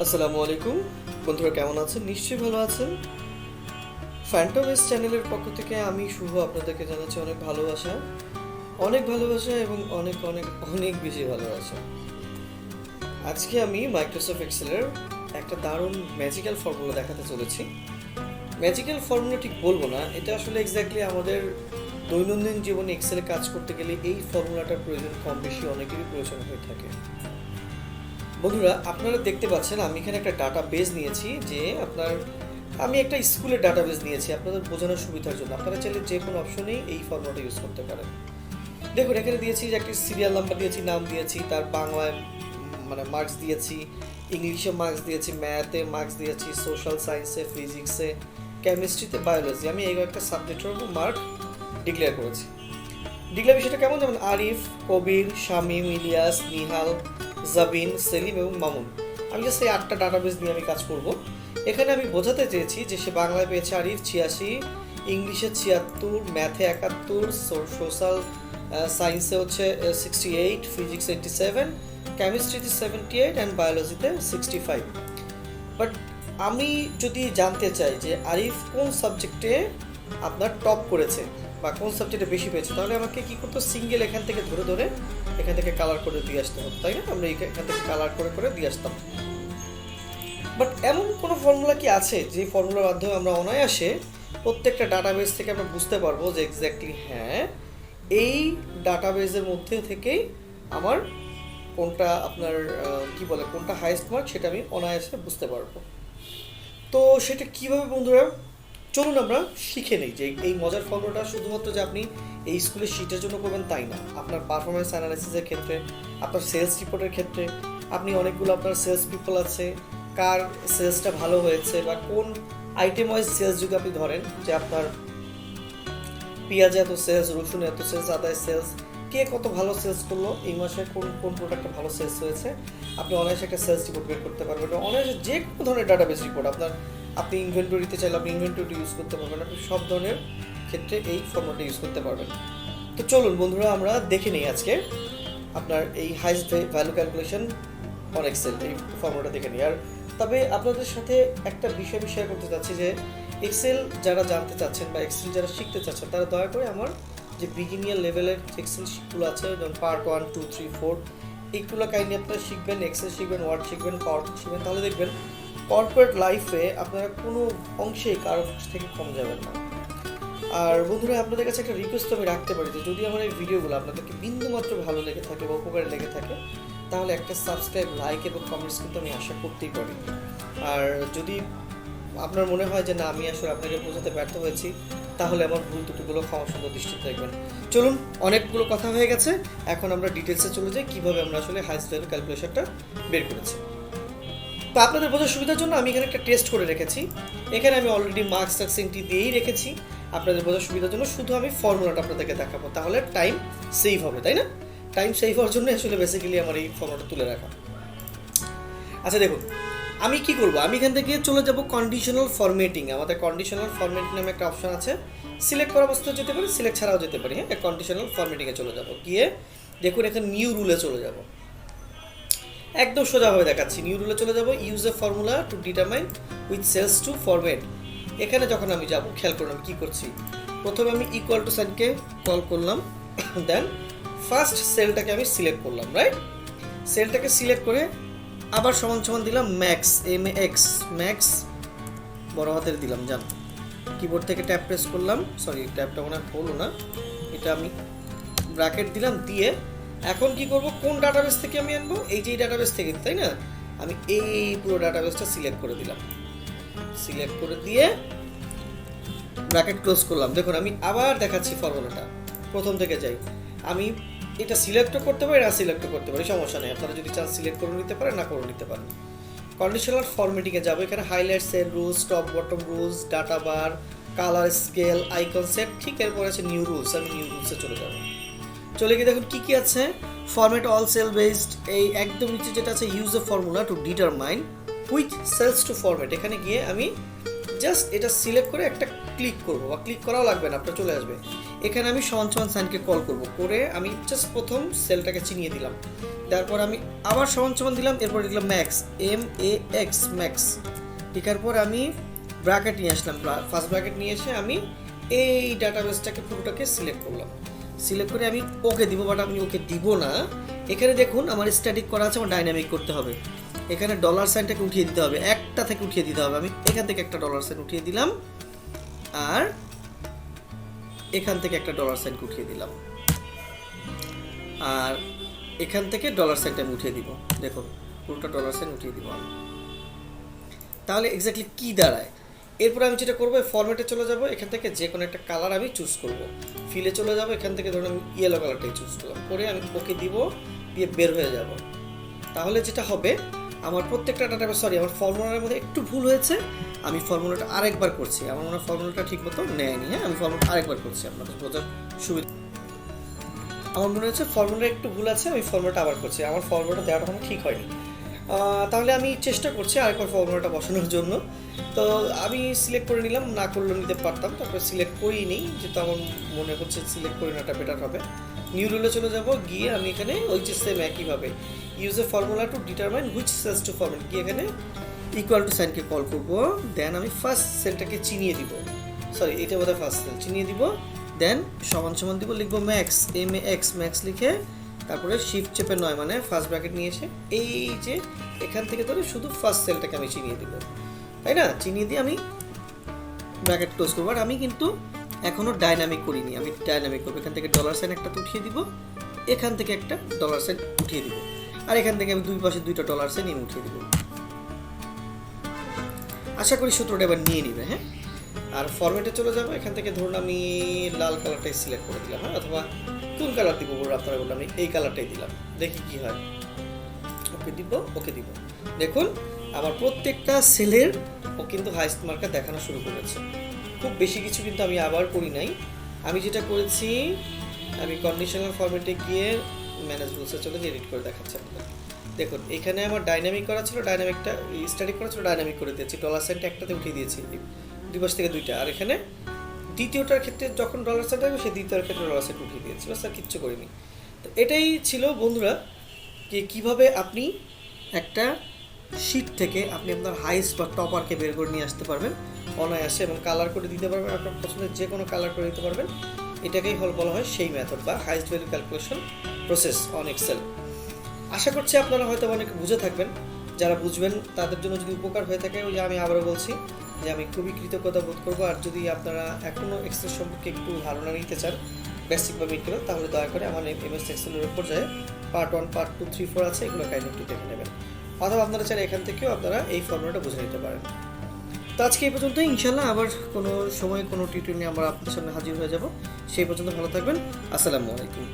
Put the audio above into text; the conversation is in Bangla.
আসসালামু আলাইকুম বন্ধুরা, কেমন আছেন? নিশ্চয়ই ভালো আছেন। ফ্যান্টমেস চ্যানেলের পক্ষ থেকে আমি শুভ আপনাদেরকে জানাচ্ছি অনেক ভালোবাসা এবং অনেক অনেক অনেক বেশি ভালোবাসা। আজকে আমি মাইক্রোসফট এক্সেলের একটা দারুণ ম্যাজিক্যাল ফর্মুলা দেখাতে চলেছি। ম্যাজিক্যাল ফর্মুলা ঠিক বলবো না, এটা আসলে এক্স্যাক্টলি আমাদের দৈনন্দিন জীবনে এক্সেলে কাজ করতে গেলে এই ফর্মুলাটার প্রয়োজন কম বেশি অনেকেরই প্রয়োজন হয়ে থাকে। বন্ধুরা, আপনারা দেখতে পাচ্ছেন আমি এখানে একটা ডাটা বেস নিয়েছি, আমি একটা স্কুলের ডাটা বেস নিয়েছি আপনাদের বোঝানোর সুবিধার জন্য। আপনারা চাইলে যে কোনো অপশনেই এই ফর্মুলাটা ইউজ করতে পারেন। দেখুন, এখানে দিয়েছি যে একটা সিরিয়াল নাম্বার দিয়েছি, নাম দিয়েছি, তার বাংলায় মার্কস দিয়েছি, ইংলিশে মার্কস দিয়েছি, ম্যাথে মার্কস দিয়েছি, সোশ্যাল সায়েন্সে, ফিজিক্সে, কেমিস্ট্রিতে, বায়োলজি। আমি এই একটা সাবজেক্টের উপর মার্ক ডিক্লেয়ার করেছি। ডিক্লেয়ার বিষয়টা কেমন, যেমন আরিফ, কবির, শামীম, ইলিয়াস, নিহাল, জাবিন, সেলিম এবং মামুন। আমি জাস্ট এই 8টা ডাটাবেস নিয়ে আমি কাজ করব। এখানে আমি বোঝাতে চেয়েছি যে সে বাংলায় পেয়েছে আরিফ 86, ইংলিশে 76, ম্যাথে 71, সোশ্যাল সায়েন্সে হচ্ছে 68, ফিজিক্স 87, কেমিস্ট্রিতে 78 অ্যান্ড বায়োলজিতে 65। বাট আমি যদি জানতে চাই যে আরিফ কোন সাবজেক্টে আপনার টপ করেছে বা কোন সাবজেক্টে বেশি পেয়েছে, তাহলে আমাকে কী করতো, সিঙ্গেল এখান থেকে ধরে এখান থেকে কালার করে দিয়ে আসতে হতো, তাই না? আমরা এখান থেকে কালার করে দিয়ে আসতাম। বাট এমন কোনো ফর্মুলা কি আছে যে ফর্মুলার মাধ্যমে আমরা অনায়াসে প্রত্যেকটা ডাটাবেস থেকে আমরা বুঝতে পারবো যে এক্স্যাক্টলি হ্যাঁ এই ডাটাবেসের মধ্যে থেকেই আমার কোনটা আপনার কোনটা হাইয়েস্ট মার্ক, সেটা আমি অনায়াসে বুঝতে পারবো। তো সেটা কীভাবে বন্ধুরা, চলুন আমরা শিখে নিই যে এই মজার ফর্মুলাটা শুধুমাত্র যে আপনি এই স্কুলের শিটের জন্য করবেন তাই না। আপনার পারফরমেন্স অ্যানালাইসিসের ক্ষেত্রে, আপনার সেলস রিপোর্টের ক্ষেত্রে, আপনি অনেকগুলো আপনার সেলস পিপল আছে, কার সেলসটা ভালো হয়েছে বা কোন আইটেম ওয়াইজ সেলস যদি আপনি ধরেন যে আপনার পেঁয়াজে এত সেলস, রসুনে এত সেলস, আদায় সেলস, কে কত ভালো সেলস করলো এই মাসে, কোন প্রোডাক্টটা ভালো সেলস হয়েছে, আপনি অনায়াসে একটা সেলস রিপোর্ট বের করতে পারবেন। অনায়াসে যে কোনো ধরনের ডাটাবেস রিপোর্ট আপনি ইনভেন্টরিতে চাইলে আপনি ইনভেন্টরি ইউজ করতে পারবেন, আপনি সব ধরনের ক্ষেত্রে এই ফর্মুলাটা ইউজ করতে পারবেন। তো চলুন বন্ধুরা, আমরা দেখে নিই আজকে আপনার এই highest value calculation on Excel এই ফর্মুলাটা দেখে নিই। আর তবে আপনাদের সাথে একটা বিষয় শেয়ার করতে চাচ্ছি যে এক্সেল যারা জানতে চাচ্ছেন বা এক্সেল যারা শিখতে চাচ্ছেন, তারা দয়া করে আমার যে বিগিনিয়ার লেভেলের এক্সেল শিটগুলো আছে, যেমন পার্ট 1, 2, 3, 4, এইগুলো কাইন্ডলি আপনারা শিখবেন, এক্সেল শিখবেন, ওয়ার্ড শিখবেন, পাওয়ার শিখবেন, তাহলে দেখবেন কর্পোরেট লাইফে আপনারা কোনো অংশেই কারো থেকে কম যাবেন না। আর বন্ধুরা, আপনাদের কাছে একটা রিকোয়েস্ট আমি রাখতে পারি যে যদি আমার এই ভিডিওগুলো আপনাদেরকে বিন্দুমাত্র ভালো লেগে থাকে বা উপকারে লেগে থাকে, তাহলে একটা সাবস্ক্রাইব, লাইক এবং কমেন্টস কিন্তু আমি আশা করতেই পারি। আর যদি আপনার মনে হয় যে না, আমি আসলে আপনাকে বোঝাতে ব্যর্থ হয়েছি, তাহলে আমার ভুল ত্রুটিগুলো ক্ষমা সুন্দর দৃষ্টিতে দেখবেন। চলুন, অনেকগুলো কথা হয়ে গেছে, এখন আমরা ডিটেলসে চলে যাই কীভাবে আমরা আসলে হাইস্ট ভ্যালু ক্যালকুলেশনটা বের করেছি। তো আপনাদের বোঝার সুবিধার জন্য আমি এখানে একটা টেস্ট করে রেখেছি। এখানে আমি অলরেডি মার্কস সাকসেন্টটি দিয়েই রেখেছি। আপনাদের বোঝার সুবিধার জন্য শুধু আমি ফর্মুলাটা আপনাদেরকে দেখাবো, তাহলে টাইম সেভ হবে, তাই না? টাইম সেভ হওয়ার জন্য আসলে বেসিক্যালি আমার এই ফর্মুলাটা তুলে রাখা। আচ্ছা দেখুন, আমি কি করব, আমি এখান থেকে চলে যাব কন্ডিশনাল ফরম্যাটিং। আমাদের কন্ডিশনাল ফরম্যাটিং নামে একটা অপশন আছে, সিলেক্ট করা অবস্থায় যেতে পারি, সিলেক্ট ছাড়াও যেতে পারি। হ্যাঁ, কন্ডিশনাল ফরম্যাটিংয়ে চলে যাব, গিয়ে দেখুন এখানে নিউ রুলে চলে যাব। একদম সোজাভাবে দেখাচ্ছি, নিউ রুলে চলে যাব, use a formula to determine with cells to format. এখানে যখন আমি যাব, খেয়াল করুন আমি কী করছি। প্রথমে আমি ইকুয়াল টু সাইনকে কল করলাম, দেন ফার্স্ট সেলটাকে আমি সিলেক্ট করলাম, রাইট? সেলটাকে সিলেক্ট করে আবার সমান সমান দিলাম ম্যাক্স, MAX, ম্যাক্স বড় হাতের দিলাম, জান কিবোর্ড থেকে ট্যাপ প্রেস করলাম, সরি ট্যাপটা মনে হলো না, এটা আমি ব্র্যাকেট দিলাম, দিয়ে এখন কি করব, কোন ডাটাবেস থেকে আমি আনবো, এই যে ডাটাবেস থেকে, তাই না? আমি এই পুরো ডাটাবেসটা সিলেক্ট করে দিলাম, সিলেক্ট করে দিয়ে ব্র্যাকেট ক্লোজ করলাম। দেখুন আমি আবার দেখাচ্ছি ফর্মুলাটা, প্রথম থেকে যাই। আমি এটা সিলেক্টও করতে পারি, না সিলেক্টও করতে পারি, সমস্যা নেই। আপনারা যদি চান সিলেক্ট করে নিতে পারেন, না করে নিতে পারেন। কন্ডিশনাল ফরম্যাটিংয়ে যাবো, এখানে highlight, cell rules, top bottom rules, data bar, colour scale, icon set, ঠিক এরপর আছে নিউ রুলস। আমি নিউ রুলসে চলে যাবো। চলে গিয়ে দেখুন কী আছে, ফরম্যাট অল সেল বেসড, এই একদম নিচে যেটা আছে use a formula to determine which cells to format. এখানে গিয়ে আমি জাস্ট এটা সিলেক্ট করে একটা ক্লিক করবো, বা ক্লিক করাও লাগবে না, আপনার চলে আসবে। এখানে আমি সমান সমান সাইনকে কল করব, করে আমি জাস্ট প্রথম সেলটাকে চিনিয়ে দিলাম, তারপর আমি আবার সমান সমান দিলাম, এরপর লিখলাম ম্যাক্স, MAX ম্যাক্স। টিকার পর আমি ব্র্যাকেট নিয়ে আসলাম, ফার্স্ট ব্র্যাকেট নিয়ে এসে আমি এই ডাটাবেসটাকে পুরোটাকে সিলেক্ট করলাম। সিলেক্ট করে আমি ওকে দিব, বাট আমি ওকে দিব না। এখানে দেখুন আমার স্ট্যাটিক করা আছে, আমার ডাইনামিক করতে হবে। এখানে ডলার সাইনটাকে উঠিয়ে দিতে হবে, একটা থেকে উঠিয়ে দিতে হবে। আমি এখান থেকে একটা ডলার সাইন উঠিয়ে দিলাম, আর এখান থেকে একটা ডলার সাইন উঠিয়ে দিলাম, আর এখান থেকে ডলার সাইনটা আমি উঠিয়ে দিব। দেখুন পুরোটা ডলার সাইন উঠিয়ে দিব আমি। তাহলে এক্স্যাক্টলি কি দাঁড়ায়? এরপর আমি যেটা করবো, ফরম্যাটে চলে যাব, এখান থেকে যে কোনো একটা কালার আমি চুজ করব। ফিলে চলে যাব, এখান থেকে ধরুন আমি ইয়েলো কালারটাই চুজ করলাম, করে আমি ওকে দিব, দিয়ে বের হয়ে যাব। তাহলে যেটা হবে, আমার প্রত্যেকটা ডাটাবেস, সরি আমার ফর্মুলার মধ্যে একটু ভুল হয়েছে, আমি ফর্মুলাটা আরেকবার করছি। আমার মনে হয় ফর্মুলাটা ঠিক মতো নেয়নি। হ্যাঁ, আমি ফর্মুলা আরেকবার করছি আপনাদের বোঝার সুবিধা। আমার মনে হচ্ছে ফর্মুলা একটু ভুল আছে, আমি ফর্মুলাটা আবার করছি। আমার ফর্মুলাটা দেওয়াটা কোনো ঠিক হয়নি। তাহলে আমি চেষ্টা করছি আরেকবার ফর্মুলাটা বসানোর জন্য। তো আমি সিলেক্ট করে নিলাম, না করলেও নিতে পারতাম, তারপরে সিলেক্ট করেই নিই, যেহেতু আমার মনে হচ্ছে সিলেক্ট করে নেওয়াটা বেটার হবে। নিউ রুলে চলে যাব, গিয়ে আমি এখানে ওই যে সেম একইভাবে use a formula to determine which cells to format, গিয়ে এখানে ইকুয়াল টু সাইনকে কল করবো। দেন আমি ফার্স্ট সেলটাকে চিনিয়ে দিব, সরি এটা বোধহয় ফার্স্ট সেল, চিনিয়ে দিব। দেন সমান সমান দিব, লিখবো ম্যাক্স, MAX ম্যাক্স লিখে তারপরে শিফট চেপে 9 মানে ফার্স্ট ব্র্যাকেট নিয়ে এসে এই যে এখান থেকে ধরে শুধু ফার্স্ট সেলটাকে আমি চিনিয়ে দিব, তাই না? চিনিয়ে দিয়ে আমি ব্র্যাকেট ক্লোজ করবো। আর আমি কিন্তু এখনো ডাইনামিক করিনি, আমি ডাইনামিক করবো। এখান থেকে ডলার সাইন একটা উঠিয়ে দিব, এখান থেকে একটা ডলার সাইন উঠিয়ে দিব, আর এখান থেকে আমি দুই পাশে দুইটা ডলার সাইন উঠিয়ে দিব। আশা করি সূত্রটা এবার নিয়ে নিবে। হ্যাঁ, আর ফরম্যাটে চলে যাবো, এখান থেকে ধরুন আমি লাল কালারটাই সিলেক্ট করে দিলাম, হ্যাঁ, অথবা কোন কালার দিব বলে আপনারা বললাম, আমি এই কালারটাই দিলাম, দেখি কি হয়। ওকে দিব, ওকে দিব। দেখুন আমার প্রত্যেকটা সেলের ও কিন্তু হাইস্ট মার্কার দেখানো শুরু করেছে। খুব বেশি কিছু কিন্তু আমি আবার করি নাই। আমি যেটা করেছি, আমি কন্ডিশনাল ফরম্যাটে গিয়ে ম্যানেজ রুলসে চলে গিয়ে এডিট করে দেখাচ্ছি আপনাদের। দেখুন এখানে আমার ডাইনামিক করা ছিল, ডাইনামিকটা স্ট্যাটিক করা ছিল, ডাইনামিক করে দিয়েছি। ডলার সাইনটা একটাতে উঠিয়ে দিয়েছি, দুই পাশ থেকে দুইটা। আর এখানে দ্বিতীয়টার ক্ষেত্রে যখন ডলার সাইন আসবে, সেই দ্বিতীয়টার ক্ষেত্রে ডলার সাইন উঠিয়ে দিয়েছি, বাস আর কিচ্ছু করিনি। তো এটাই ছিল বন্ধুরা, যে কীভাবে আপনি একটা শীট থেকে আপনি আপনার হাইস্ট বা টপারকে বের করে নিয়ে আসতে পারবেন অনায়াসে, এবং কালার করে দিতে পারবেন, আপনার পছন্দের যে কোনো কালার করে দিতে পারবেন। এটাকেই বলা হয় সেই মেথড বা highest value calculation process on Excel. আশা করছি আপনারা হয়তো অনেক বুঝে থাকবেন। যারা বুঝবেন তাদের জন্য যদি উপকার হয়ে থাকে, ওই যে আমি আবারও বলছি যে আমি খুবই কৃতজ্ঞতা বোধ করবো। আর যদি আপনারা এখনও এক্সেল সম্পর্কে একটু ধারণা নিতে চান বেসিক বা মিড লেভেল, তাহলে দয়া করে আমার MS এক্সেলের উপর যায় পার্ট 1, পার্ট 2, 3, 4 আছে, এগুলো কাইন্ডলি একটু দেখে নেবেন। অথবা আপনারা চাইলে এখান থেকেও আপনারা এই ফর্মুলাটা বুঝে নিতে পারেন। তো আজকে এই পর্যন্তই, ইনশাল্লাহ আবার কোনো সময় কোনো টিউটোরিয়াল নিয়ে আমরা আপনাদের সামনে হাজির হয়ে যাব। সেই পর্যন্ত ভালো থাকবেন। আসসালামু আলাইকুম।